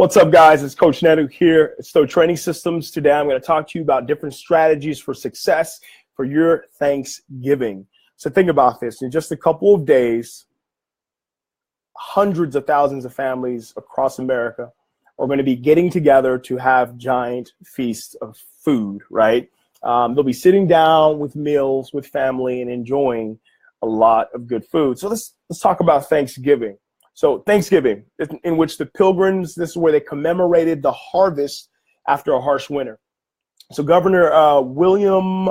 What's up, guys? It's Coach Nedu here at Stowe Training Systems. Today, I'm going to talk to you about different strategies for success for your Thanksgiving. So think about this. In just a couple of days, hundreds of thousands of families across America are going to be getting together to have giant feasts of food, right? They'll be sitting down with meals with family and enjoying a lot of good food. So let's talk about Thanksgiving. So Thanksgiving, in which the Pilgrims, this is where they commemorated the harvest after a harsh winter. So Governor William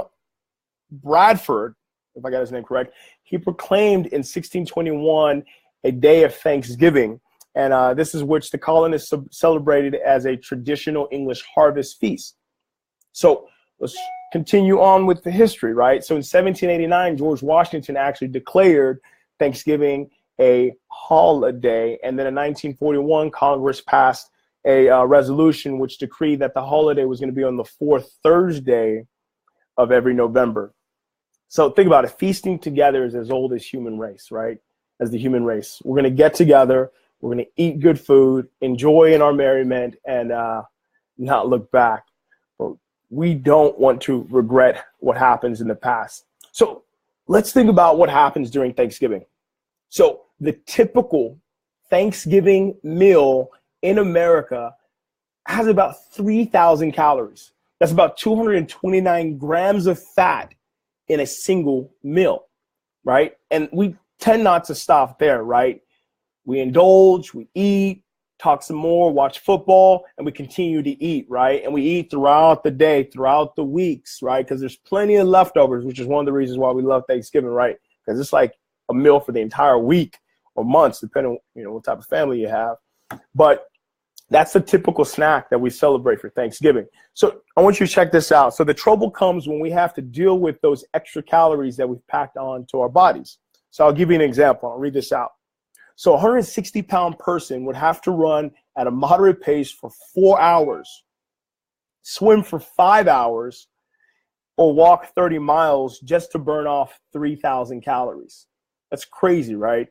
Bradford, if I got his name correct, he proclaimed in 1621 a day of Thanksgiving. And this is which the colonists celebrated as a traditional English harvest feast. So let's continue on with the history, right? So in 1789, George Washington actually declared Thanksgiving a holiday, and then in 1941 Congress passed a resolution which decreed that the holiday was going to be on the fourth Thursday of every November. So think about it, feasting together is as old as human race, right? As the human race, we're going to get together, we're going to eat good food, enjoy in our merriment, and not look back. But we don't want to regret what happens in the past. So let's think about what happens during Thanksgiving. So the typical Thanksgiving meal in America has about 3,000 calories. That's about 229 grams of fat in a single meal, right? And we tend not to stop there, right? We indulge, we eat, talk some more, watch football, and we continue to eat, right? And we eat throughout the day, throughout the weeks, right? Because there's plenty of leftovers, which is one of the reasons why we love Thanksgiving, right? Because it's like a meal for the entire week or months, depending on what type of family you have. But that's the typical snack that we celebrate for Thanksgiving. So I want you to check this out. So the trouble comes when we have to deal with those extra calories that we've packed on to our bodies. So I'll give you an example. I'll read this out. So a 160-pound person would have to run at a moderate pace for 4 hours, swim for 5 hours, or walk 30 miles just to burn off 3,000 calories. That's crazy, right?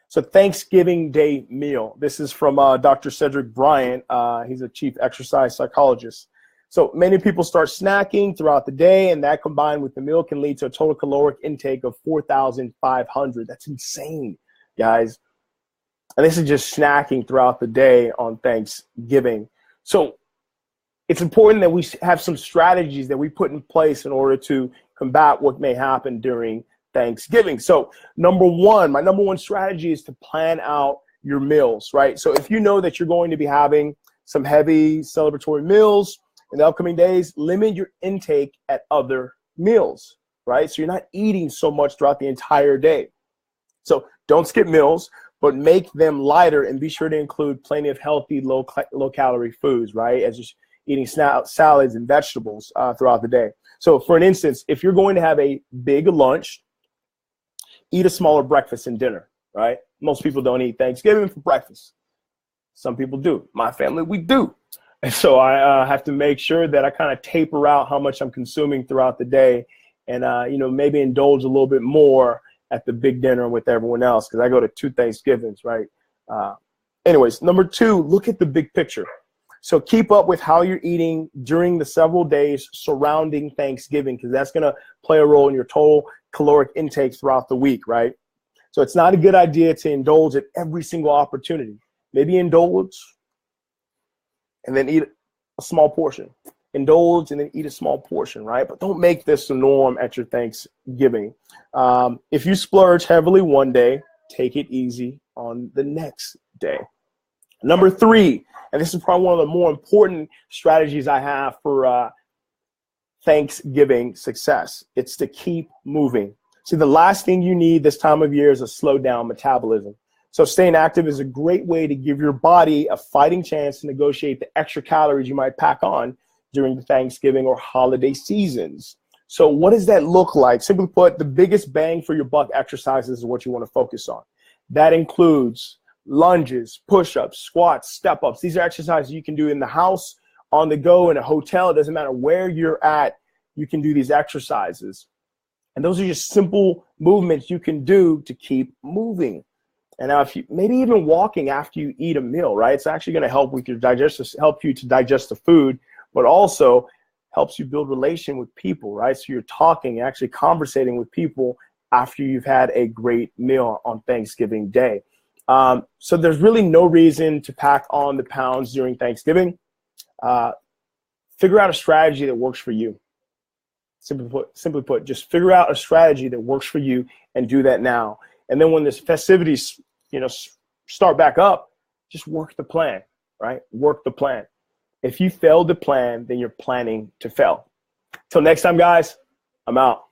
So Thanksgiving Day meal. This is from Dr. Cedric Bryant. He's a chief exercise psychologist. So many people start snacking throughout the day, and that combined with the meal can lead to a total caloric intake of 4,500. That's insane, guys. And this is just snacking throughout the day on Thanksgiving. So it's important that we have some strategies that we put in place in order to combat what may happen during Thanksgiving. So my number one strategy is to plan out your meals, right? So if you know that you're going to be having some heavy celebratory meals in the upcoming days, limit your intake at other meals, right? So you're not eating so much throughout the entire day. So don't skip meals, but make them lighter and be sure to include plenty of healthy, low calorie foods, right? As just eating salads and vegetables throughout the day. So for an instance, if you're going to have a big lunch, eat a smaller breakfast and dinner, right? Most people don't eat Thanksgiving for breakfast. Some people do. My family, we do. And so I have to make sure that I kind of taper out how much I'm consuming throughout the day and, maybe indulge a little bit more at the big dinner with everyone else because I go to 2 Thanksgivings, right? Anyways, number 2, look at the big picture. So keep up with how you're eating during the several days surrounding Thanksgiving because that's going to play a role in your total caloric intake throughout the week, right? So it's not a good idea to indulge at every single opportunity. Maybe indulge and then eat a small portion. Indulge and then eat a small portion, right? But don't make this the norm at your Thanksgiving. If you splurge heavily one day, take it easy on the next day. Number 3, and this is probably one of the more important strategies I have for Thanksgiving success. It's to keep moving. See, the last thing you need this time of year is a slowed down metabolism. So staying active is a great way to give your body a fighting chance to negotiate the extra calories you might pack on during the Thanksgiving or holiday seasons. So what does that look like? Simply put, the biggest bang for your buck exercises is what you want to focus on. That includes lunges, push-ups, squats, step-ups. These are exercises you can do in the house, on the go, in a hotel. It doesn't matter where you're at, you can do these exercises. And those are just simple movements you can do to keep moving. And now if you, maybe even walking after you eat a meal, right? It's actually going to help with your digestive, help you to digest the food, but also helps you build relation with people, right? So you're talking, actually conversating with people after you've had a great meal on Thanksgiving Day. So there's really no reason to pack on the pounds during Thanksgiving. Figure out a strategy that works for you. Simply put, just figure out a strategy that works for you and do that now. And then when the festivities, start back up, just work the plan, right? Work the plan. If you fail to plan, then you're planning to fail. Till next time, guys, I'm out.